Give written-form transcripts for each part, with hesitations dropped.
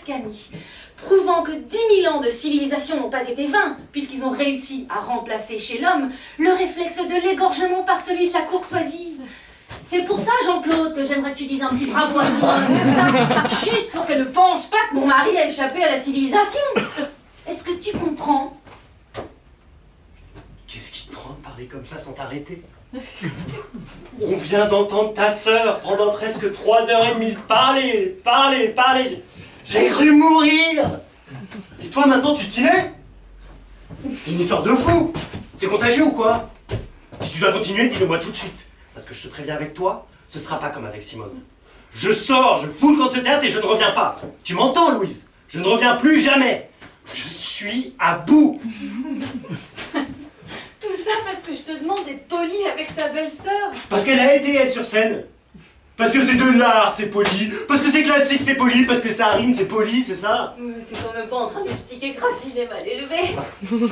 Ascanie, prouvant que 10 000 ans de civilisation n'ont pas été vains, puisqu'ils ont réussi à remplacer chez l'homme le réflexe de l'égorgement par celui de la courtoisie. C'est pour ça, Jean-Claude, que j'aimerais que tu dises un petit bravo à Simone. Juste pour qu'elle ne pense pas que mon mari a échappé à la civilisation. Est-ce que tu comprends? Qu'est-ce qui te prend de parler comme ça sans t'arrêter? On vient d'entendre ta sœur pendant presque 3h30 parler. J'ai cru mourir. Et toi maintenant tu t'y mets? C'est une histoire de fou. C'est contagieux ou quoi? Si tu dois continuer, dis-le-moi tout de suite. Parce que je te préviens avec toi, ce sera pas comme avec Simone. Je sors, je fous le camp de ce théâtre et je ne reviens pas. Tu m'entends, Louise? Je ne reviens plus jamais. Je suis à bout. Tout ça parce que je te demande d'être poli avec ta belle-sœur. Parce qu'elle a été elle sur scène. Parce que c'est de l'art, c'est poli. Parce que c'est classique, c'est poli. Parce que ça rime, c'est poli, c'est ça? T'es quand même pas en train d'expliquer que Racine est mal élevé.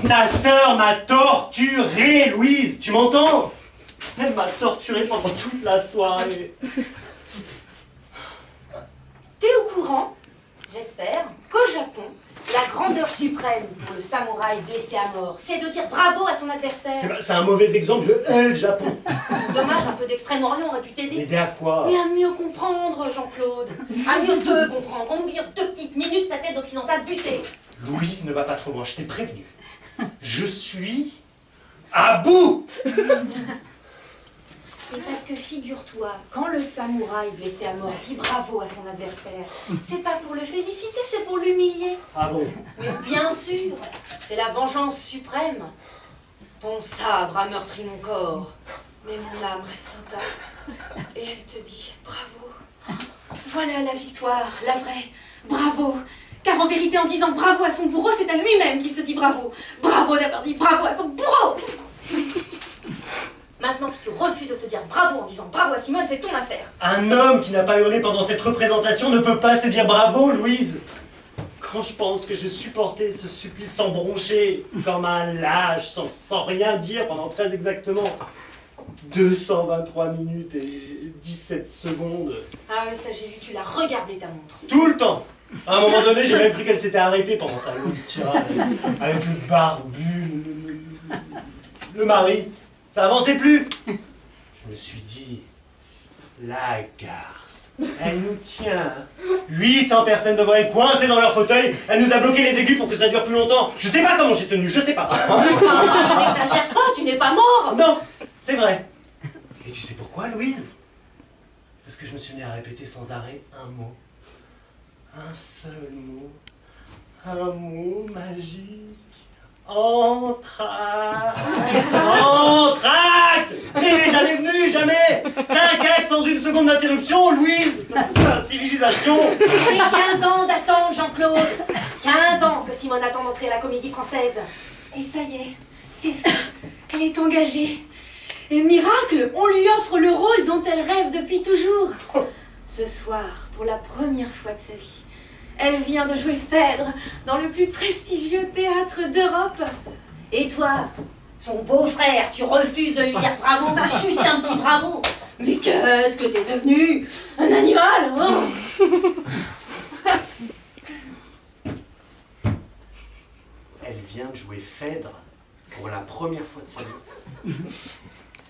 Ta sœur m'a torturé, Louise. Tu m'entends? Elle m'a torturé pendant toute la soirée. T'es au courant, j'espère, qu'au Japon, la grandeur suprême pour le samouraï blessé à mort, c'est de dire bravo à son adversaire. Eh ben, c'est un mauvais exemple de le Japon. Dommage, un peu d'Extrême-Orient aurait pu t'aider. Aider à quoi? Mais à mieux comprendre, Jean-Claude. À mieux te comprendre. En oubliant 2 petites minutes ta tête d'occidental butée. Louise ne va pas trop loin, je t'ai prévenu. Je suis à bout. Et parce que figure-toi, quand le samouraï blessé à mort dit bravo à son adversaire, c'est pas pour le féliciter, c'est pour l'humilier. Ah bon? Mais bien sûr, c'est la vengeance suprême. Ton sabre a meurtri mon corps, mais mon âme reste intacte. Et elle te dit bravo. Voilà la victoire, la vraie. Bravo. Car en vérité, en disant bravo à son bourreau, c'est à lui-même qu'il se dit bravo. Bravo d'avoir dit bravo à son bourreau. Maintenant, si tu refuses de te dire bravo en disant bravo à Simone, c'est ton affaire. Un homme qui n'a pas hurlé pendant cette représentation ne peut pas se dire bravo, Louise. Quand je pense que je supportais ce supplice sans broncher, comme un lâche, sans rien dire pendant très exactement 223 minutes et 17 secondes. Ah oui, ça j'ai vu, tu l'as regardé ta montre. Tout le temps. À un moment donné, j'ai même cru qu'elle s'était arrêtée pendant sa longue tirade. Avec le barbu, le mari. Ça avançait plus. Je me suis dit, la garce, elle nous tient. 800 personnes devant elle, coincées dans leur fauteuil. Elle nous a bloqué les aiguilles pour que ça dure plus longtemps. Je sais pas comment j'ai tenu, je sais pas. N'exagère pas, tu n'es pas mort. Non, c'est vrai. Et tu sais pourquoi, Louise? Parce que je me suis mis à répéter sans arrêt un mot. Un seul mot. Un mot magique. Entracte. Entracte. Il n'est jamais venu, jamais. 5 actes sans une seconde d'interruption, Louise. C'est la civilisation. Et 15 ans d'attente, Jean-Claude. 15 ans que Simone attend d'entrer à la Comédie Française. Et ça y est, c'est fait. Elle est engagée. Et miracle, on lui offre le rôle dont elle rêve depuis toujours. Ce soir, pour la première fois de sa vie, elle vient de jouer Phèdre dans le plus prestigieux théâtre d'Europe. Et toi, son beau-frère, tu refuses de lui dire bravo, juste un petit bravo. Mais qu'est-ce que t'es devenu? Un animal, oh. Elle vient de jouer Phèdre pour la première fois de sa vie.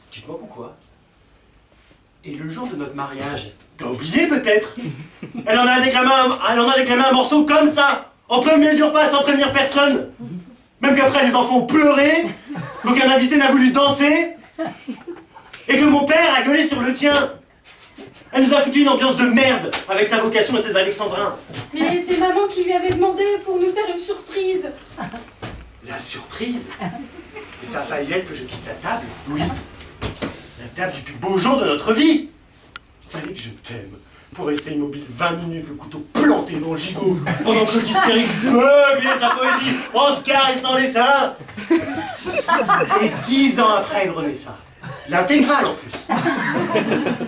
Tu te moques ou quoi? Et le jour de notre mariage, t'as oublié peut-être? Elle en a déclamé un morceau comme ça, en plein milieu du repas, sans prévenir personne. Même qu'après les enfants ont pleuré, qu'aucun invité n'a voulu danser, et que mon père a gueulé sur le tien. Elle nous a foutu une ambiance de merde avec sa vocation et ses alexandrins. Mais c'est maman qui lui avait demandé pour nous faire une surprise. La surprise? Et ça a failli être que je quitte la table, Louise. La table du plus beau jour de notre vie. Fallait que je t'aime pour rester immobile 20 minutes, le couteau planté dans le gigot, pendant que l'hystérique beuglait sa poésie en se caressant les seins. Et 10 ans après, elle remet ça. L'intégrale en plus.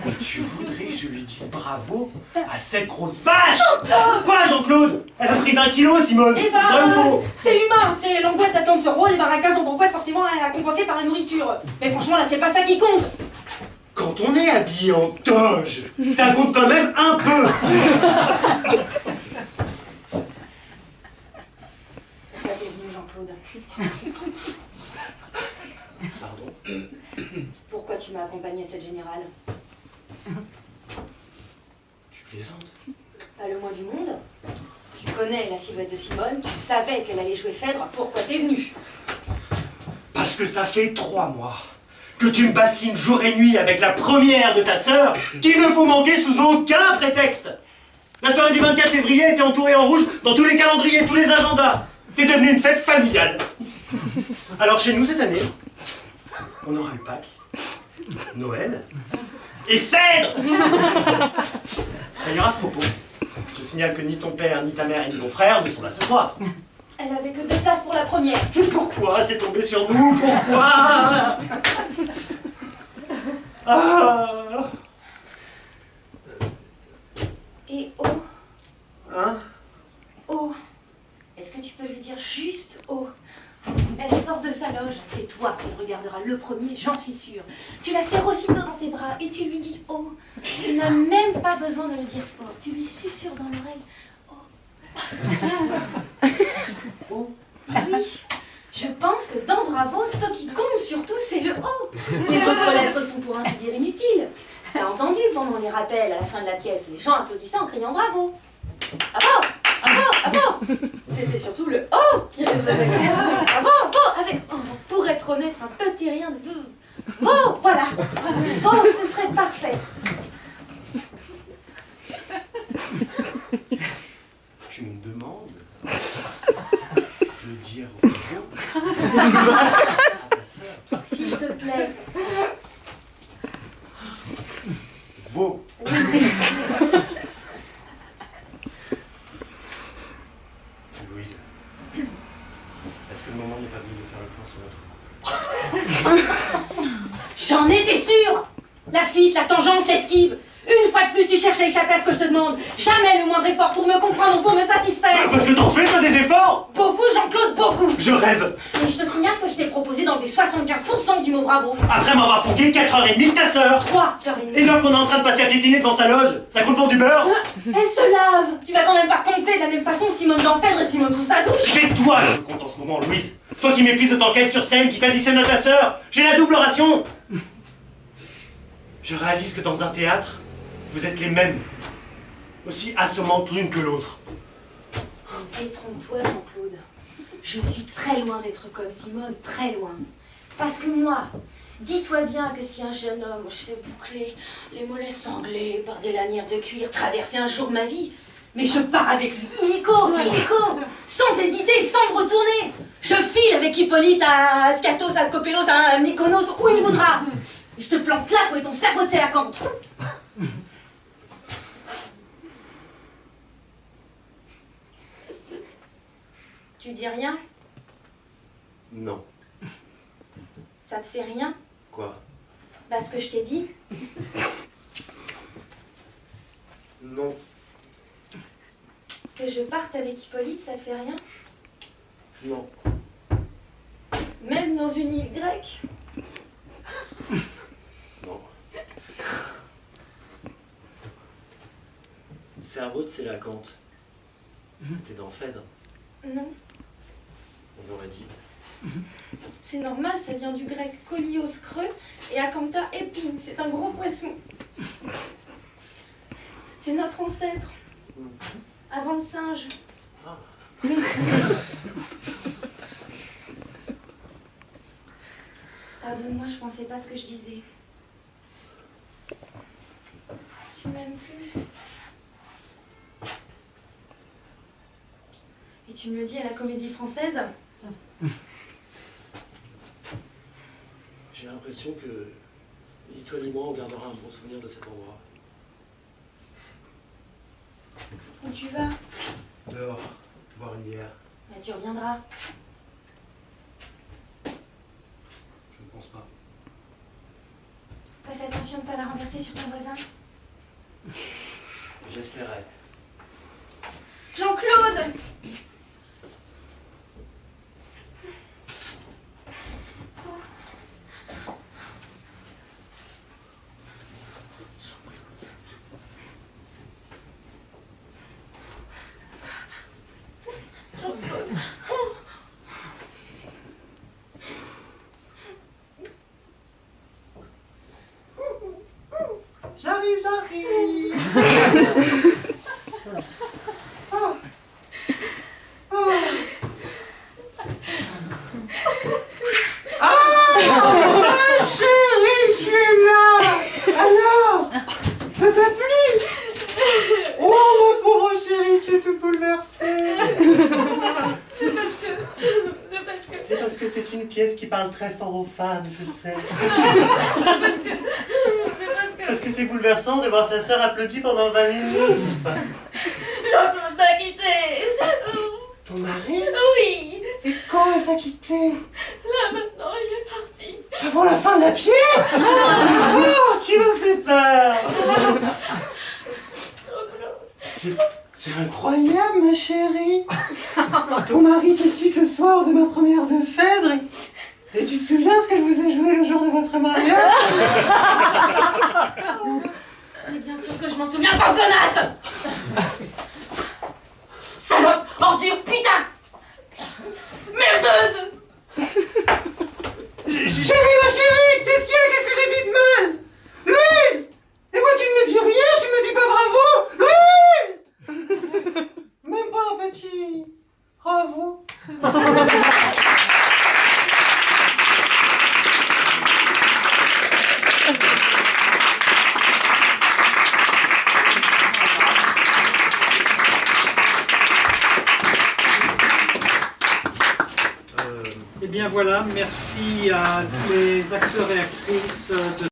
Et tu voudrais que je lui dise bravo à cette grosse vache? Quoi, Jean-Claude? Elle a pris 20 kilos, Simone. Eh Vrai ou ben, faux? c'est humain, c'est l'angoisse d'attendre ce rôle, et barracas ont angoisse forcément à compenser par la nourriture. Mais franchement, là, c'est pas ça qui compte. Quand on est habillé en toge, ça compte quand même un peu. Jean-Claude. Pardon? Pourquoi tu m'as accompagné à cette générale? Tu plaisantes? Pas le moins du monde. Tu connais la silhouette de Simone, tu savais qu'elle allait jouer Phèdre, pourquoi t'es venu? Parce que ça fait 3 mois que tu me bassines jour et nuit avec la première de ta sœur, qu'il ne faut manquer sous aucun prétexte. La soirée du 24 février était entourée en rouge dans tous les calendriers, tous les agendas. C'est devenu une fête familiale. Alors chez nous cette année, on aura eu Pâques, Noël et Phèdre. D'ailleurs à ce propos, je signale que ni ton père, ni ta mère, ni ton frère ne sont là ce soir. Elle avait que 2 places pour la première. Pourquoi c'est tombé sur nous? Pourquoi? Ah. Et Hein? Est-ce que tu peux lui dire juste Elle sort de sa loge, c'est toi qu'elle regardera le premier, j'en suis sûre. Tu la serres aussitôt dans tes bras et tu lui dis Tu n'as même pas besoin de le dire fort, tu lui susurres dans l'oreille Oui, je pense que dans Bravo, ce qui compte surtout, c'est le O. Les autres lettres sont pour ainsi dire inutiles. T'as entendu pendant les rappels à la fin de la pièce, les gens applaudissaient en criant bravo. Bravo, bravo, bravo. C'était surtout le O qui résonnait. Bravo, bravo, avec, pour être honnête, un petit rien de Oh, voilà. Oh, ce serait parfait. Tu me demandes de dire bravo à ta sœur. S'il te plaît. Vaux. Louise, est-ce que le moment n'est pas venu de faire le point sur notre couple? J'en étais sûre. La fuite, la tangente, l'esquive. Une fois de plus, tu cherches à échapper à ce que je te demande. Jamais le moindre effort pour me comprendre ou pour me satisfaire. Parce que t'en fais, toi, des efforts! Beaucoup, Jean-Claude, beaucoup. Je rêve! Et je te signale que je t'ai proposé d'enlever 75% du mot bravo. Après m'avoir fourgué 4h30 de ta sœur! 3 sœurs et demie. Et donc on est en train de passer à piétiner devant sa loge? Ça compte pour du beurre? Elle se lave. Tu vas quand même pas compter de la même façon Simone d'Enfèdre et Simone sous sa douche. C'est toi que je compte en ce moment, Louise! Toi qui m'épuises autant qu'elle sur scène, qui t'additionne à ta sœur! J'ai la double ration! Je réalise que dans un théâtre, vous êtes les mêmes. Aussi assommantes l'une que l'autre. Détrompe-toi, Jean-Claude. Je suis très loin d'être comme Simone, très loin. Parce que moi, dis-toi bien que si un jeune homme aux cheveux bouclés, les mollets sanglés par des lanières de cuir traversait un jour ma vie, mais je pars avec lui, illico, sans hésiter, sans me retourner. Je file avec Hippolyte à Scatos, à Scopelos, à Mykonos, où il voudra. Et je te plante là, toi et ton cerveau de Sélacanthe. Tu dis rien? Non. Ça te fait rien? Quoi? Bah ce que je t'ai dit. Non. Que je parte avec Hippolyte, ça te fait rien? Non. Même dans une île grecque? Non. Le cerveau de Sélacanthe. C'était dans Phèdre. Non. On aurait dit. C'est normal, ça vient du grec kolios creux et acantha épine. C'est un gros poisson. C'est notre ancêtre. Avant le singe. Ah. Pardonne-moi, je pensais pas ce que je disais. Tu m'aimes plus. Et tu me le dis à la Comédie Française? J'ai l'impression que ni toi ni moi on gardera un bon souvenir de cet endroit. Où tu vas? Dehors, boire une bière. Mais tu reviendras. Je ne pense pas. Fais attention de ne pas la renverser sur ton voisin. J'essaierai. Jean-Claude! bouleversée. C'est parce que... C'est parce que c'est une pièce qui parle très fort aux femmes, je sais. Parce que c'est bouleversant de voir sa sœur applaudie pendant 20 minutes. Jean-Claude m'a quitté. Ton mari? Oui. Et quand elle t'a quitté? Là, maintenant, il est parti. Avant la fin de la pièce? Oh, tu me fais peur. C'est incroyable, ma chérie. Ton mari te quitte le soir de ma première de Phèdre. Et tu te souviens ce que je vous ai joué le jour de votre mariage? Mais bien sûr que je m'en souviens pas, connasse. Salope, ordure, putain. Merdeuse. Chérie, ma chérie, qu'est-ce qu'il y a? Qu'est-ce que j'ai dit de mal? Louise! Et moi, tu ne me dis rien, tu me dis pas bravo? Louise! Même pas un petit bravo. Eh bien voilà, merci à tous les acteurs et actrices de